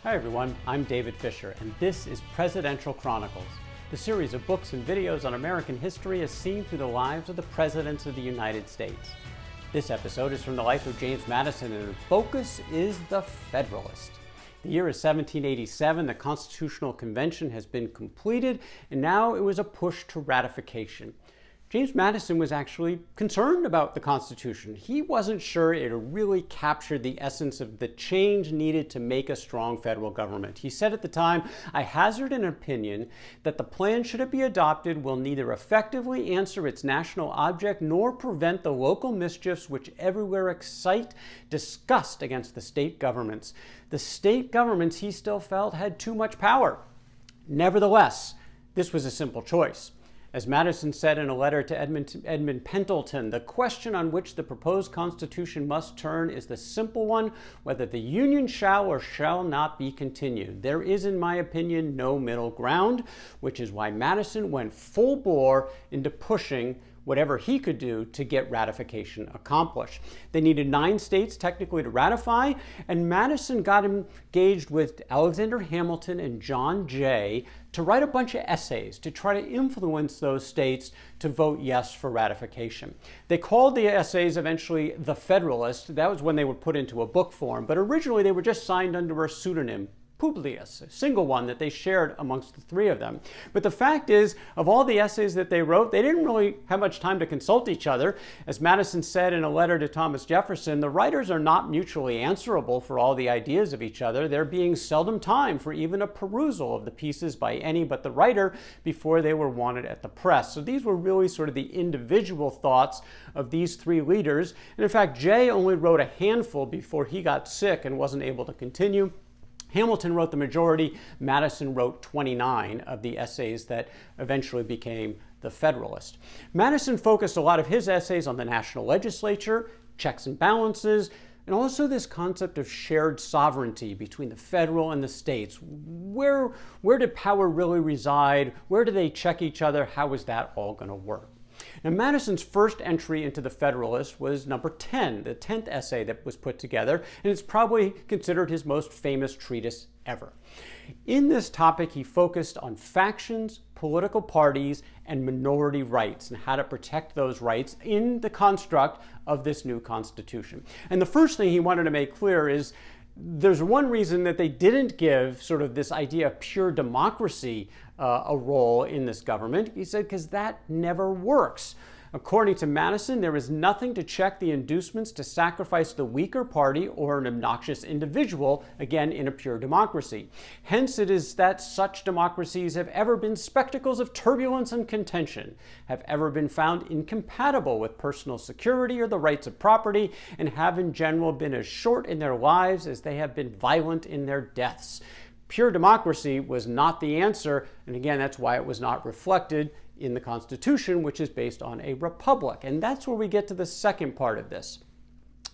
Hi everyone, I'm David Fisher, and this is Presidential Chronicles, the series of books and videos on American history as seen through the lives of the presidents of the United States. This episode is from the life of James Madison, and the focus is the Federalist. The year is 1787, the Constitutional Convention has been completed, and now it was a push to ratification. James Madison was actually concerned about the Constitution. He wasn't sure it really captured the essence of the change needed to make a strong federal government. He said at the time, "I hazard an opinion that the plan, should it be adopted, will neither effectively answer its national object nor prevent the local mischiefs which everywhere excite disgust against the state governments." The state governments, he still felt, had too much power. Nevertheless, this was a simple choice. As Madison said in a letter to Edmund Pendleton, the question on which the proposed Constitution must turn is the simple one, whether the Union shall or shall not be continued. There is, in my opinion, no middle ground, which is why Madison went full bore into pushing whatever he could do to get ratification accomplished. They needed 9 states technically to ratify, and Madison got engaged with Alexander Hamilton and John Jay to write a bunch of essays to try to influence those states to vote yes for ratification. They called the essays eventually The Federalist. That was when they were put into a book form, but originally they were just signed under a pseudonym, Publius, a single one that they shared amongst the 3 of them. But the fact is, of all the essays that they wrote, they didn't really have much time to consult each other. As Madison said in a letter to Thomas Jefferson, the writers are not mutually answerable for all the ideas of each other, there being seldom time for even a perusal of the pieces by any but the writer before they were wanted at the press. So these were really sort of the individual thoughts of these 3 leaders. And in fact, Jay only wrote a handful before he got sick and wasn't able to continue. Hamilton wrote the majority. Madison wrote 29 of the essays that eventually became the Federalist. Madison focused a lot of his essays on the national legislature, checks and balances, and also this concept of shared sovereignty between the federal and the states. Where did power really reside? Where do they check each other? How is that all going to work? Now, Madison's first entry into the Federalist was number 10, the 10th essay that was put together, and it's probably considered his most famous treatise ever. In this topic, he focused on factions, political parties, and minority rights, and how to protect those rights in the construct of this new Constitution. And the first thing he wanted to make clear is there's one reason that they didn't give sort of this idea of pure democracy a role in this government. He said, because that never works. According to Madison, there is nothing to check the inducements to sacrifice the weaker party or an obnoxious individual, again, in a pure democracy. Hence, it is that such democracies have ever been spectacles of turbulence and contention, have ever been found incompatible with personal security or the rights of property, and have in general been as short in their lives as they have been violent in their deaths. Pure democracy was not the answer, and again, that's why it was not reflected in the Constitution, which is based on a republic. And that's where we get to the second part of this,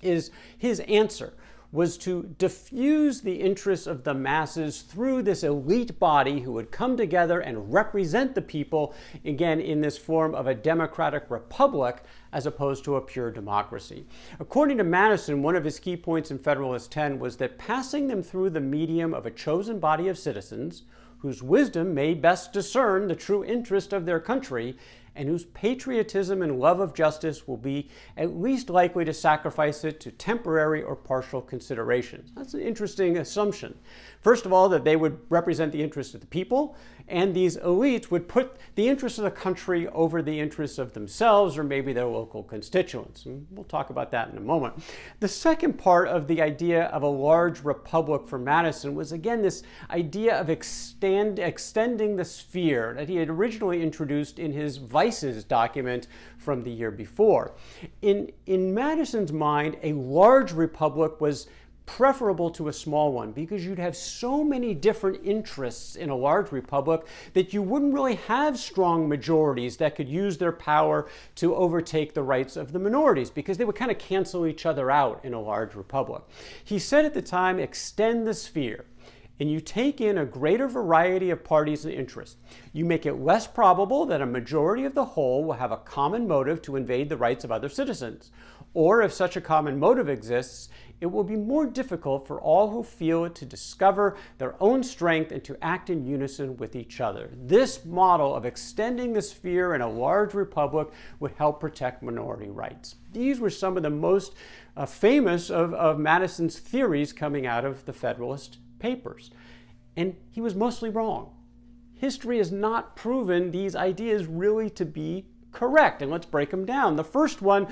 is his answer was to diffuse the interests of the masses through this elite body who would come together and represent the people, again, in this form of a democratic republic as opposed to a pure democracy. According to Madison, one of his key points in Federalist 10 was that passing them through the medium of a chosen body of citizens whose wisdom may best discern the true interest of their country, and whose patriotism and love of justice will be at least likely to sacrifice it to temporary or partial considerations. That's an interesting assumption. First of all, that they would represent the interests of the people, and these elites would put the interests of the country over the interests of themselves or maybe their local constituents. And we'll talk about that in a moment. The second part of the idea of a large republic for Madison was, again, this idea of extending the sphere that he had originally introduced in his Vices document from the year before. In Madison's mind, a large republic was preferable to a small one because you'd have so many different interests in a large republic that you wouldn't really have strong majorities that could use their power to overtake the rights of the minorities because they would kind of cancel each other out in a large republic. He said at the time, extend the sphere, and you take in a greater variety of parties and interests. You make it less probable that a majority of the whole will have a common motive to invade the rights of other citizens. Or if such a common motive exists, it will be more difficult for all who feel it to discover their own strength and to act in unison with each other. This model of extending the sphere in a large republic would help protect minority rights. These were some of the most famous of Madison's theories coming out of the Federalist Papers. And he was mostly wrong. History has not proven these ideas really to be correct, and let's break them down. The first one,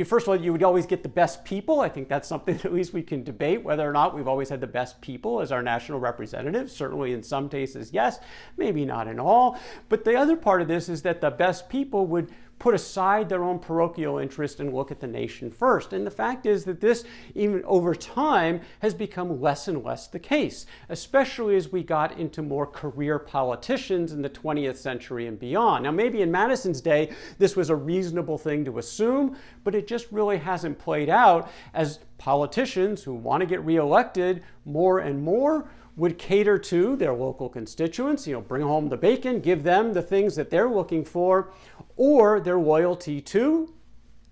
first of all, you would always get the best people. I think that's something that at least we can debate whether or not we've always had the best people as our national representatives. Certainly in some cases, yes, maybe not in all. But the other part of this is that the best people would put aside their own parochial interest and look at the nation first. And the fact is that this, even over time, has become less and less the case, especially as we got into more career politicians in the 20th century and beyond. Now, maybe in Madison's day, this was a reasonable thing to assume, but it just really hasn't played out, as politicians who want to get reelected more and more would cater to their local constituents, bring home the bacon, give them the things that they're looking for, or their loyalty to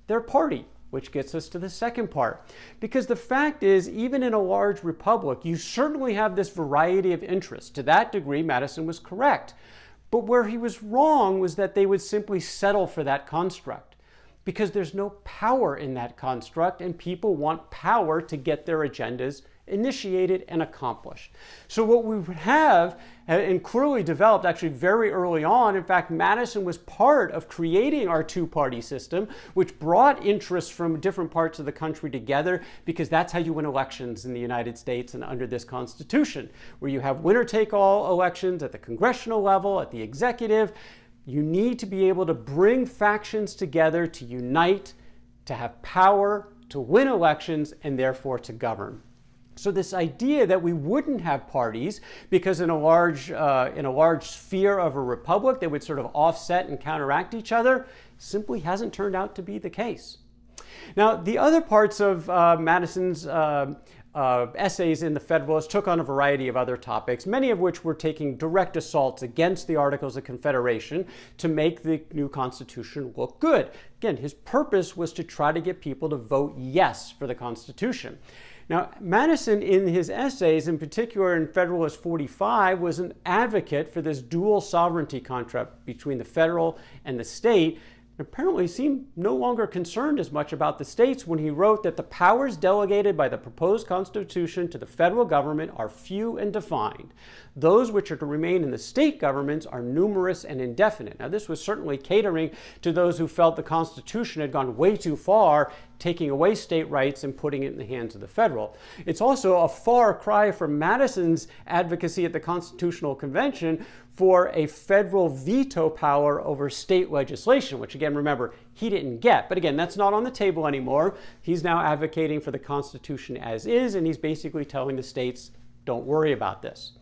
their party, which gets us to the second part. Because the fact is, even in a large republic, you certainly have this variety of interests. To that degree, Madison was correct. But where he was wrong was that they would simply settle for that construct, because there's no power in that construct, and people want power to get their agendas initiated and accomplished. So what we would have, and clearly developed actually very early on, in fact, Madison was part of creating our two-party system, which brought interests from different parts of the country together, because that's how you win elections in the United States and under this Constitution, where you have winner-take-all elections at the congressional level, at the executive. You need to be able to bring factions together to unite, to have power, to win elections, and therefore to govern. So this idea that we wouldn't have parties because in a large sphere of a republic they would sort of offset and counteract each other simply hasn't turned out to be the case. Now, the other parts of Madison's essays in the Federalist took on a variety of other topics, many of which were taking direct assaults against the Articles of Confederation to make the new Constitution look good. Again, his purpose was to try to get people to vote yes for the Constitution. Now, Madison, in his essays, in particular in Federalist 45, was an advocate for this dual sovereignty contract between the federal and the state. Apparently seemed no longer concerned as much about the states when he wrote that the powers delegated by the proposed Constitution to the federal government are few and defined. Those which are to remain in the state governments are numerous and indefinite. Now, this was certainly catering to those who felt the Constitution had gone way too far, taking away state rights and putting it in the hands of the federal. It's also a far cry from Madison's advocacy at the Constitutional Convention for a federal veto power over state legislation, which again, remember, he didn't get. But again, that's not on the table anymore. He's now advocating for the Constitution as is, and he's basically telling the states, don't worry about this.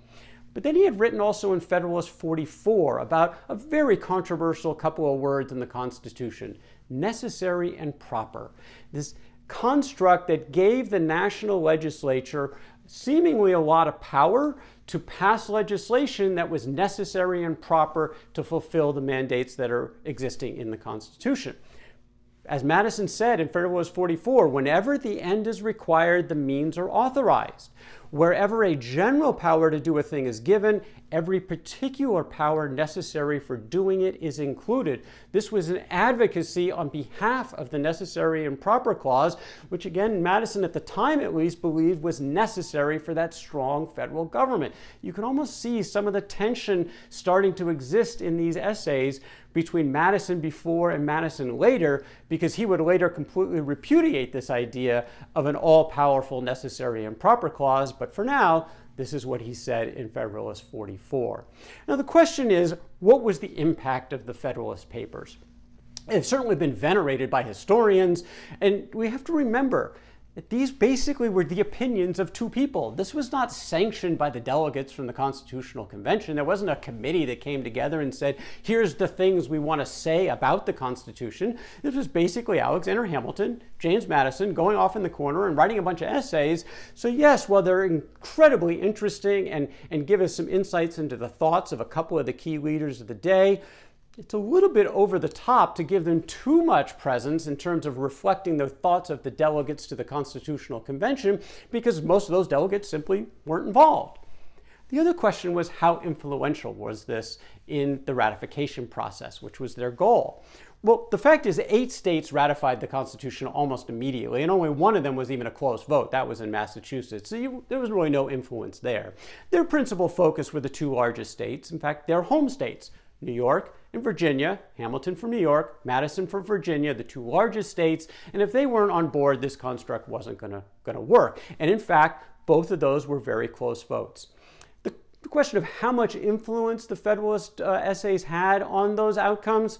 But then he had written also in Federalist 44 about a very controversial couple of words in the Constitution, necessary and proper. This construct that gave the national legislature seemingly a lot of power to pass legislation that was necessary and proper to fulfill the mandates that are existing in the Constitution. As Madison said in Federalist 44, whenever the end is required, the means are authorized. Wherever a general power to do a thing is given, every particular power necessary for doing it is included. This was an advocacy on behalf of the necessary and proper clause, which again, Madison at the time at least believed was necessary for that strong federal government. You can almost see some of the tension starting to exist in these essays between Madison before and Madison later, because he would later completely repudiate this idea of an all-powerful necessary and proper clause. But for now, this is what he said in Federalist 44. Now the question is, what was the impact of the Federalist Papers? They've certainly been venerated by historians, and we have to remember that these basically were the opinions of two people. This was not sanctioned by the delegates from the Constitutional Convention. There wasn't a committee that came together and said, here's the things we want to say about the Constitution. This was basically Alexander Hamilton, James Madison, going off in the corner and writing a bunch of essays. So yes, while they're incredibly interesting and give us some insights into the thoughts of a couple of the key leaders of the day, it's a little bit over the top to give them too much presence in terms of reflecting the thoughts of the delegates to the Constitutional Convention, because most of those delegates simply weren't involved. The other question was, how influential was this in the ratification process, which was their goal? Well, the fact is 8 states ratified the Constitution almost immediately, and only one of them was even a close vote. That was in Massachusetts, so there was really no influence there. Their principal focus were the 2 largest states, in fact, their home states, New York and Virginia, Hamilton from New York, Madison from Virginia, the 2 largest states, and if they weren't on board, this construct wasn't going to work. And in fact, both of those were very close votes. The question of how much influence the Federalist essays had on those outcomes,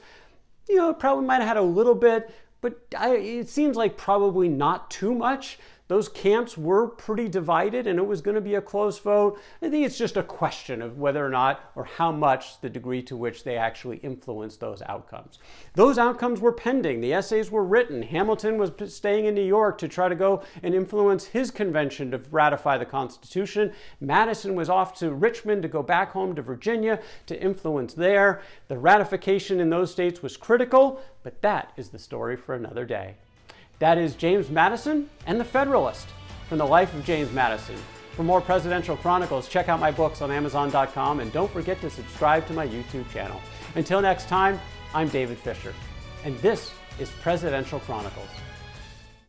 it probably might have had a little bit, but it seems like probably not too much. Those camps were pretty divided, and it was going to be a close vote. I think it's just a question of whether or not, or how much, the degree to which they actually influenced those outcomes. Those outcomes were pending. The essays were written. Hamilton was staying in New York to try to go and influence his convention to ratify the Constitution. Madison was off to Richmond to go back home to Virginia to influence there. The ratification in those states was critical, but that is the story for another day. That is James Madison and the Federalist, from the life of James Madison. For more presidential chronicles, check out my books on Amazon.com, and don't forget to subscribe to my YouTube channel. Until next time, I'm David Fisher, and this is Presidential Chronicles.